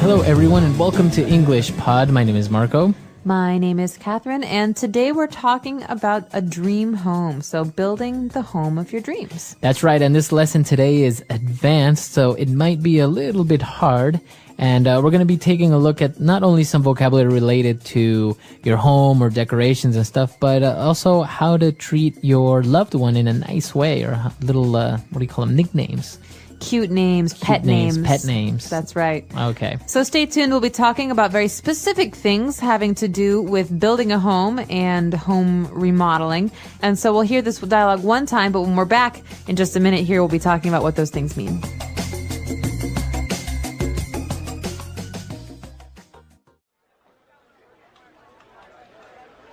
Hello, everyone, and welcome to EnglishPod. My name is Marco. My name is Catherine, and today we're talking about a dream home. So building the home of your dreams. That's right, and this lesson today is advanced, so it might be a little bit hard. And we're going to be taking a look at not only some vocabulary related to your home or decorations and stuff, but also how to treat your loved one in a nice way, or little, what do you call them, nicknames? Cute names, pet names. Pet names. That's right. Okay. So stay tuned. We'll be talking about very specific things having to do with building a home and home remodeling. And so we'll hear this dialogue one time, but when we're back in just a minute here, we'll be talking about what those things mean.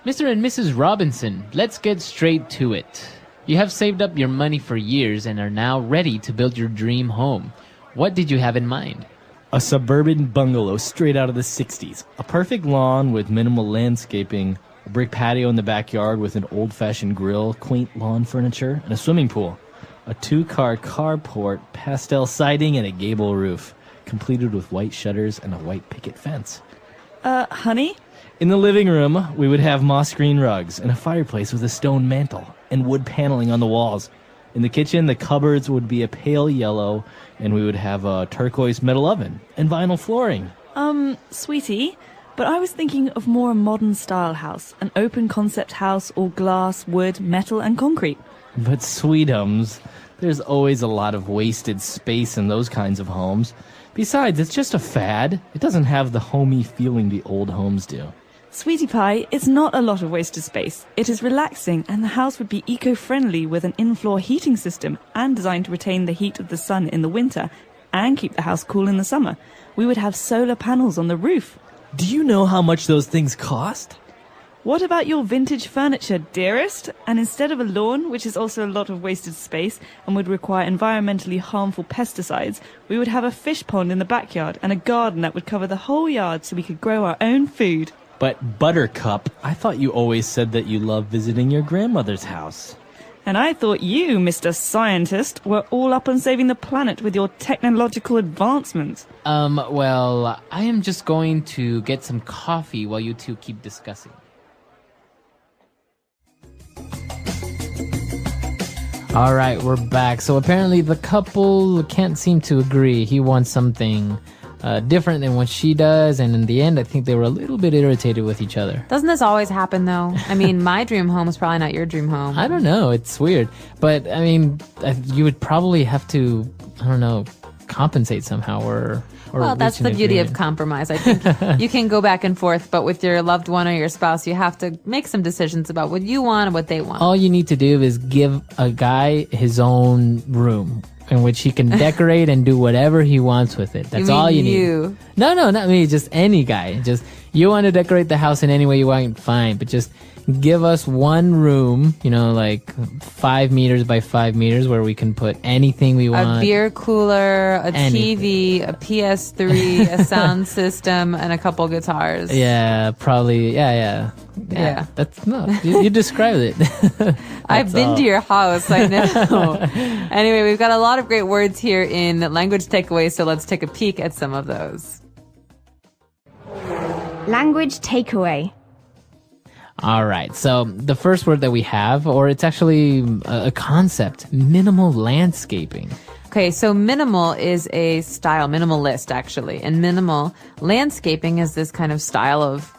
Mr. and Mrs. Robinson, let's get straight to it. You have saved up your money for years and are now ready to build your dream home. What did you have in mind? A suburban bungalow straight out of the 60s. A perfect lawn with minimal landscaping, a brick patio in the backyard with an old-fashioned grill, quaint lawn furniture, and a swimming pool. A 2-car carport, pastel siding, and a gable roof, completed with white shutters and a white picket fence. Honey? In the living room, we would have moss green rugs and a fireplace with a stone mantle and wood paneling on the walls. In the kitchen, the cupboards would be a pale yellow, and we would have a turquoise metal oven and vinyl flooring. Sweetie, but I was thinking of more a modern style house, an open concept house, all glass, wood, metal, and concrete. But sweetums, there's always a lot of wasted space in those kinds of homes. Besides, it's just a fad. It doesn't have the homey feeling the old homes do. Sweetie Pie, it's not a lot of wasted space. It is relaxing, and the house would be eco-friendly with an in-floor heating system and designed to retain the heat of the sun in the winter and keep the house cool in the summer. We would have solar panels on the roof. Do you know how much those things cost? What about your vintage furniture, dearest? And instead of a lawn, which is also a lot of wasted space and would require environmentally harmful pesticides, we would have a fish pond in the backyard and a garden that would cover the whole yard so we could grow our own food. But Buttercup, I thought you always said that you love visiting your grandmother's house. And I thought you, Mr. Scientist, were all up on saving the planet with your technological advancements. Well, I am just going to get some coffee while you two keep discussing. All right, we're back. So apparently the couple can't seem to agree. He wants something different than what she does, and in the end, I think they were a little bit irritated with each other. Doesn't this always happen, though? I mean, my dream home is probably not your dream home. I don't know. It's weird. But, I mean, you would probably have to, I don't know, compensate somehow or well, that's the beauty of compromise. I think you can go back and forth, but with your loved one or your spouse, you have to make some decisions about what you want and what they want. All you need to do is give a guy his own room in which he can decorate and do whatever he wants with it. That's all you need. No, not me, just any guy. Just, you want to decorate the house in any way you want, fine, but just give us one room, like 5 meters by 5 meters, where we can put anything we want. A beer cooler, a TV, a PS3, a sound system, and a couple guitars. Yeah, probably. Yeah. That's you described it. I've been to your house, I know. Anyway, we've got a lot of great words here in language takeaways, so let's take a peek at some of those. Language takeaway. All right, so the first word that we have, or it's actually a concept, minimal landscaping. Okay, so minimal is a style, minimalist actually, and minimal landscaping is this kind of style of,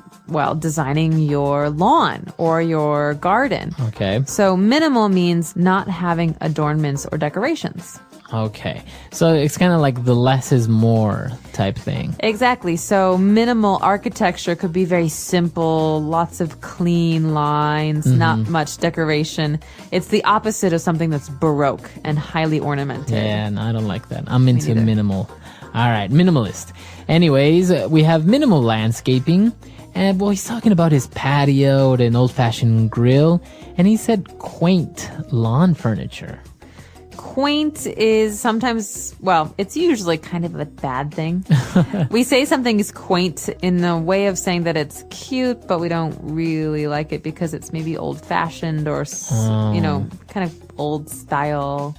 designing your lawn or your garden. Okay. So minimal means not having adornments or decorations. Okay, so it's kind of like the less is more type thing. Exactly. So minimal architecture could be very simple, lots of clean lines, not much decoration. It's the opposite of something that's baroque and highly ornamented. Yeah, no, I don't like that. I'm into minimal. All right, minimalist. Anyways, we have minimal landscaping. And he's talking about his patio, an old-fashioned grill, and he said quaint lawn furniture. Quaint is sometimes, it's usually kind of a bad thing. We say something is quaint in the way of saying that it's cute, but we don't really like it because it's maybe old-fashioned or, kind of old style.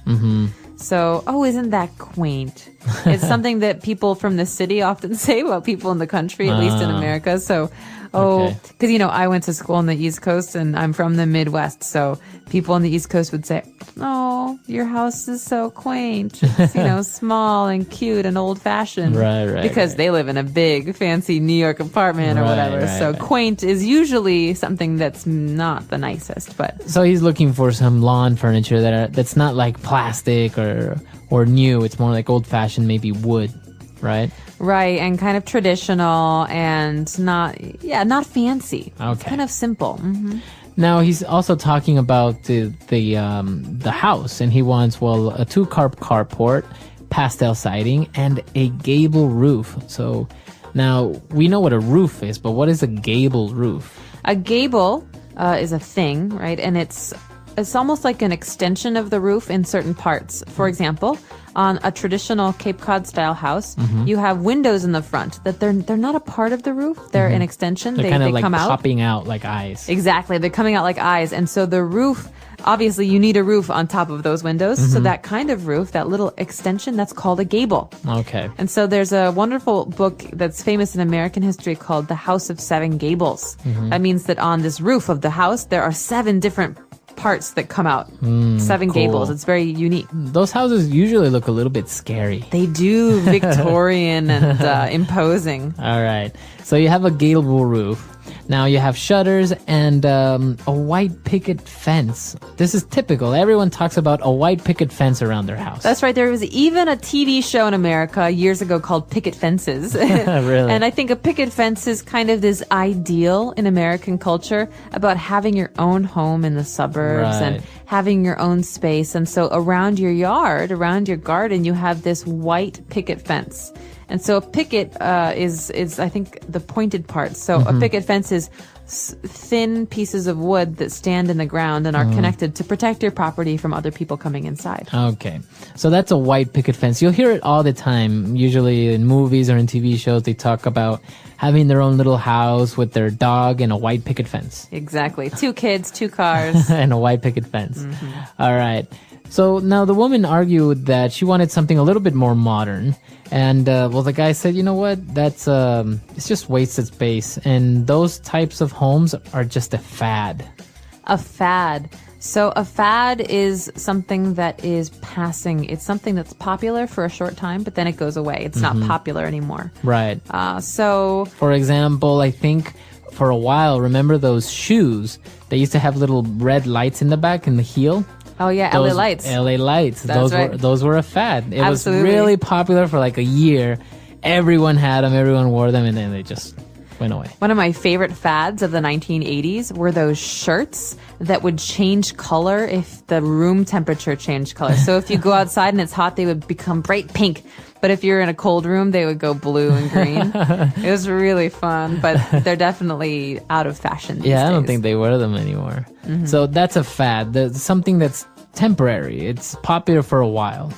So, isn't that quaint? It's something that people from the city often say about people in the country, at least in America. So, because, I went to school on the East Coast and I'm from the Midwest. So people on the East Coast would say, oh, your house is so quaint. It's, small and cute and old fashioned. Right. Because they live in a big, fancy New York apartment or whatever. So quaint is usually something that's not the nicest. But so he's looking for some lawn furniture that's not like plastic or new. It's more like old fashioned, maybe wood, right? Right, and kind of traditional and not fancy. Okay. It's kind of simple. Mm-hmm. Now he's also talking about the house, and he wants a 2-carport, pastel siding, and a gable roof. So now we know what a roof is, but what is a gable roof? A gable is a thing, right? And it's almost like an extension of the roof in certain parts. For example, on a traditional Cape Cod style house, you have windows in the front that they're not a part of the roof. They're an extension. They're kind of like come out. popping out like eyes. Exactly. They're coming out like eyes. And so the roof, obviously you need a roof on top of those windows. So that kind of roof, that little extension, that's called a gable. Okay. And so there's a wonderful book that's famous in American history called The House of Seven Gables. That means that on this roof of the house, there are 7 different parts that come out. 7 gables. It's very unique. Those houses usually look a little bit scary. They do. Victorian and imposing. All right. So you have a gable roof. Now you have shutters and a white picket fence. This is typical. Everyone talks about a white picket fence around their house. That's right. There was even a TV show in America years ago called Picket Fences. Really? And I think a picket fence is kind of this ideal in American culture about having your own home in the suburbs and having your own space. And so around your yard, around your garden, you have this white picket fence. And so a picket is I think the pointed part. So a picket fence is thin pieces of wood that stand in the ground and are connected to protect your property from other people coming inside. Okay. So that's a white picket fence. You'll hear it all the time. Usually in movies or in TV shows, they talk about having their own little house with their dog and a white picket fence. Exactly. 2 kids, 2 cars. And a white picket fence. All right. So now the woman argued that she wanted something a little bit more modern. And, the guy said, you know what, that's, it's just wasted space. And those types of homes are just a fad. A fad. So a fad is something that is passing. It's something that's popular for a short time, but then it goes away. It's not popular anymore. Right. So, for example, I think for a while, remember those shoes? They used to have little red lights in the back in the heel. oh yeah, LA Lights. LA Lights. That's right. Those were a fad. It Absolutely. was really popular for like a year. Everyone had them, everyone wore them, and then they just went away. One of my favorite fads of the 1980s were those shirts that would change color if the room temperature changed color. So if you go outside and it's hot, they would become bright pink. But if you're in a cold room, they would go blue and green. It was really fun, but they're definitely out of fashion these days. I don't think they wear them anymore. So that's a fad. That's something that's temporary. It's popular for a while.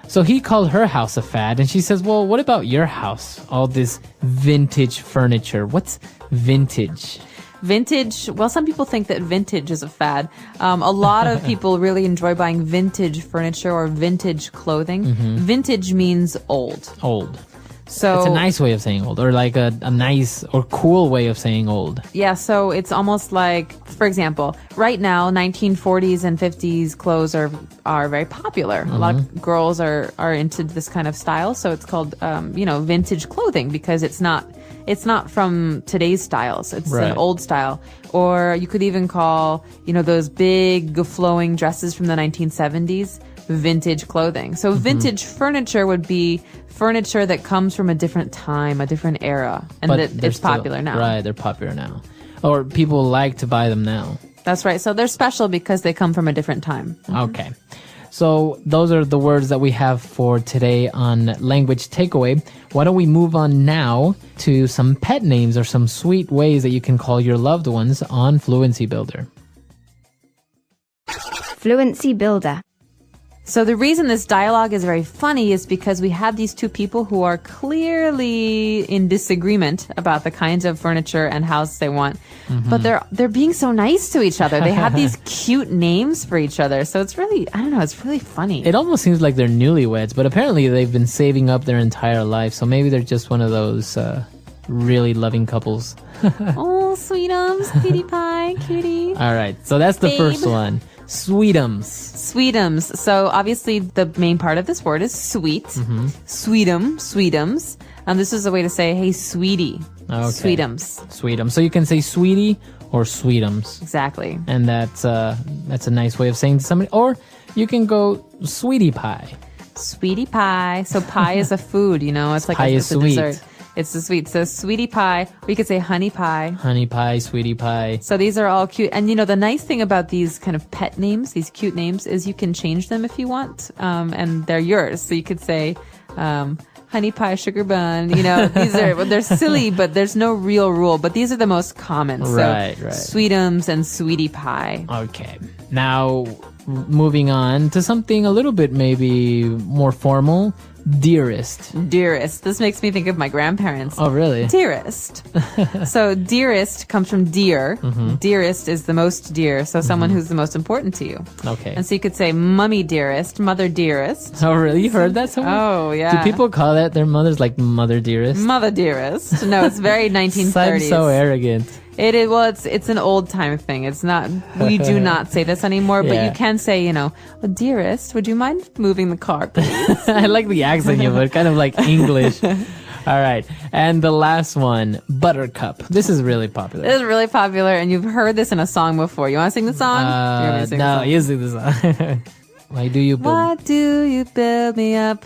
So he called her house a fad, and she says, well, what about your house? All this vintage furniture. What's vintage? Vintage, well, some people think that vintage is a fad. A lot of people really enjoy buying vintage furniture or vintage clothing. Vintage means old. Old. So it's a nice way of saying old, or like a nice or cool way of saying old. Yeah, so it's almost like, for example, right now, 1940s and 50s clothes are very popular. A lot of girls are into this kind of style, so it's called, vintage clothing because it's not from today's styles. It's an old style. Or you could even call, those big flowing dresses from the 1970s vintage clothing. So vintage furniture would be furniture that comes from a different time, a different era, and that it's popular now. Right, they're popular now. Or people like to buy them now. That's right. So they're special because they come from a different time. Okay. So those are the words that we have for today on Language Takeaway. Why don't we move on now to some pet names or some sweet ways that you can call your loved ones on Fluency Builder. Fluency Builder. So the reason this dialogue is very funny is because we have these two people who are clearly in disagreement about the kinds of furniture and house they want, but they're being so nice to each other. They have these cute names for each other. So it's really, I don't know, it's really funny. It almost seems like they're newlyweds, but apparently they've been saving up their entire life. So maybe they're just one of those really loving couples. Oh, sweetums, cutie pie, cutie. All right, so that's the first one. Sweetums. Sweetums. So obviously the main part of this word is sweet. Sweetums. This is a way to say, hey, sweetie. Okay. Sweetums. Sweetums. So you can say sweetie or sweetums. Exactly. And that's a nice way of saying to somebody. Or you can go sweetie pie. Sweetie pie. So pie is a food, it's like pie it's is a sweet. dessert. It's the sweet. So sweetie pie, or you could say honey pie. Honey pie, sweetie pie. So these are all cute. And the nice thing about these kind of pet names, these cute names, is you can change them if you want. And they're yours. So you could say, honey pie, sugar bun. They're silly, but there's no real rule. But these are the most common. Right. Sweetums and sweetie pie. Okay. Now, moving on to something a little bit maybe more formal. Dearest. This makes me think of my grandparents. Oh, really? Dearest. So dearest comes from dear. Dearest is the most dear. So someone who's the most important to you. Okay. And so you could say mummy dearest, mother dearest. Oh, really? You heard that somewhere? Oh, yeah. Do people call that their mothers like mother dearest? Mother dearest. No, it's very 1930s. I'm so arrogant. It is. Well, it's an old time thing. It's not. We do not say this anymore. But Yeah. you can say, well, dearest, would you mind moving the car, please? I like the accent you put, kind of like English. All right. And the last one, buttercup. This is really popular. This is really popular, and you've heard this in a song before. You want to sing the song? Do you want me to sing the No, song? you sing the song. Why do you build Why do you build me up?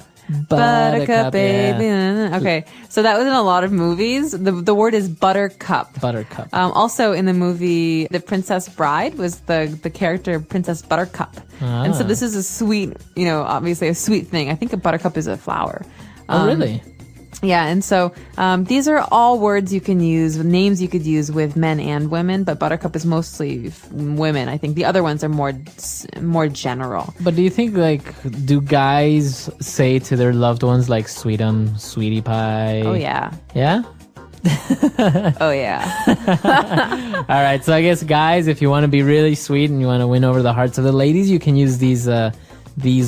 Buttercup, baby. yeah. Okay, so that was in a lot of movies. The word is buttercup. Buttercup. Also in the movie The Princess Bride was the character Princess Buttercup. And so this is a sweet, obviously a sweet thing. I think a buttercup is a flower. Oh, really? Yeah, and so these are all words you can use, names you could use with men and women, but buttercup is mostly women. I think the other ones are more general. But do you think, do guys say to their loved ones, like, sweetum, sweetie pie? Oh, yeah. Yeah? Oh, yeah. All right, so I guess, guys, if you want to be really sweet and you want to win over the hearts of the ladies, you can use these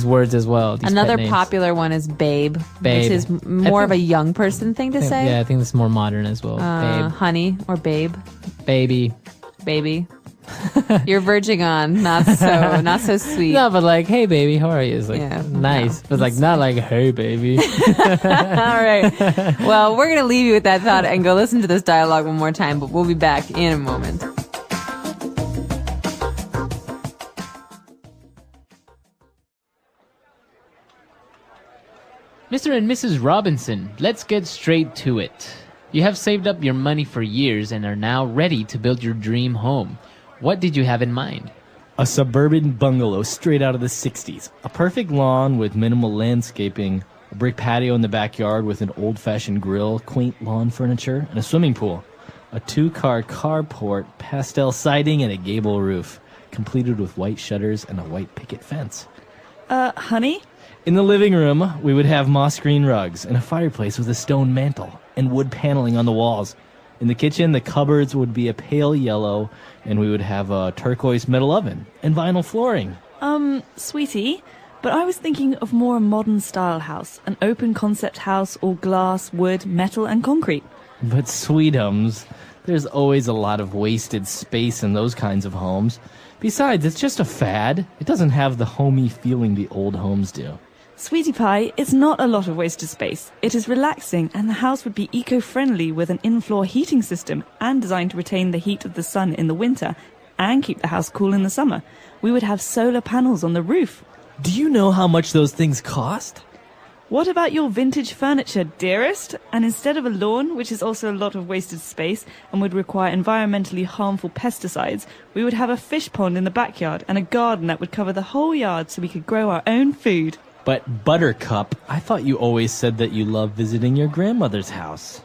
words as well. Another popular one is babe, Babe. which is more of a young person thing to say. Yeah, I think it's more modern as well. Babe. Honey or babe. Baby. Baby. You're verging on not so sweet. No, but like, hey, baby, how are you? It's like, Yeah, nice. no. But like, not like, hey, baby. All right. Well, we're going to leave you with that thought and go listen to this dialogue one more time, but we'll be back in a moment. Mr. and Mrs. Robinson, let's get straight to it. You have saved up your money for years and are now ready to build your dream home. What did you have in mind? A suburban bungalow straight out of the 60s. A perfect lawn with minimal landscaping, a brick patio in the backyard with an old-fashioned grill, quaint lawn furniture, and a swimming pool. A 2-car carport, pastel siding, and a gable roof, completed with white shutters and a white picket fence. Honey? In the living room, we would have moss green rugs and a fireplace with a stone mantle and wood paneling on the walls. In the kitchen, the cupboards would be a pale yellow, and we would have a turquoise metal oven and vinyl flooring. Sweetie, but I was thinking of more a modern style house, an open concept house, all glass, wood, metal, and concrete. But sweetums, there's always a lot of wasted space in those kinds of homes. Besides, it's just a fad. It doesn't have the homey feeling the old homes do. Sweetie pie, it's not a lot of wasted space. It is relaxing, and the house would be eco-friendly with an in-floor heating system and designed to retain the heat of the sun in the winter and keep the house cool in the summer. We would have solar panels on the roof. Do you know how much those things cost? What about your vintage furniture, dearest? And instead of a lawn, which is also a lot of wasted space and would require environmentally harmful pesticides, we would have a fish pond in the backyard and a garden that would cover the whole yard so we could grow our own food. But Buttercup, I thought you always said that you love visiting your grandmother's house.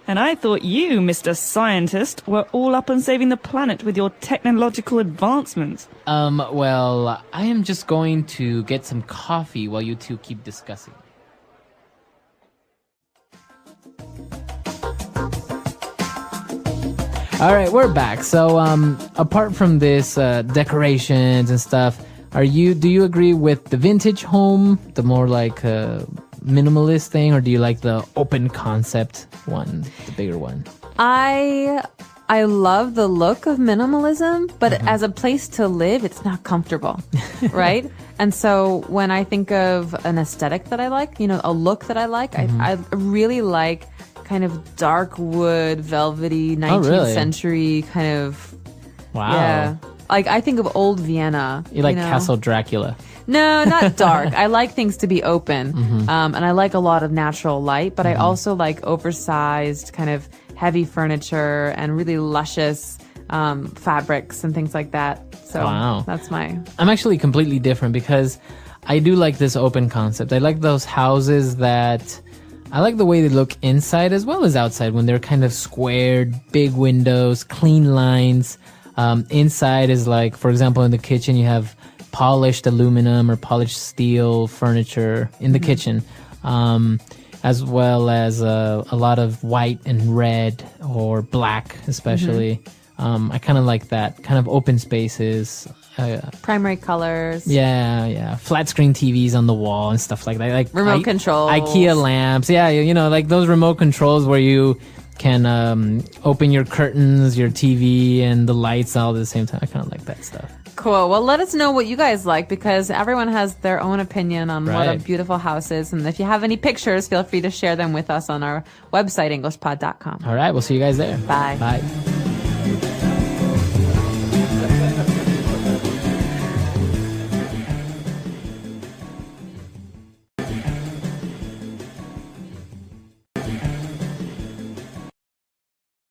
And I thought you, Mr. Scientist, were all up on saving the planet with your technological advancements. Well, I am just going to get some coffee while you two keep discussing. All right, we're back. So, apart from this, decorations and stuff, do you agree with the vintage home, the more like minimalist thing, or do you like the open concept one, the bigger one? I love the look of minimalism, but as a place to live, it's not comfortable, right? And so when I think of an aesthetic that I like, a look that I like, I really like kind of dark wood, velvety, 19th century kind of. Wow. Yeah. Like, I think of old Vienna. You like Castle Dracula? No, not dark. I like things to be open. And I like a lot of natural light, but I also like oversized, kind of heavy furniture and really luscious fabrics and things like that. So that's I'm actually completely different because I do like this open concept. I like those houses that... I like the way they look inside as well as outside when they're kind of squared, big windows, clean lines. Inside is like, for example, in the kitchen, you have polished aluminum or polished steel furniture in the kitchen, as well as a lot of white and red or black, especially. I kind of like that kind of open spaces. Primary colors. Yeah. Flat screen TVs on the wall and stuff like that. Like remote controls. IKEA lamps. Yeah, like those remote controls where you can open your curtains, your TV, and the lights all at the same time. I kind of like that stuff. Cool. Well, let us know what you guys like because everyone has their own opinion on what a beautiful house is. And if you have any pictures, feel free to share them with us on our website, EnglishPod.com. All right. We'll see you guys there. Bye. Bye.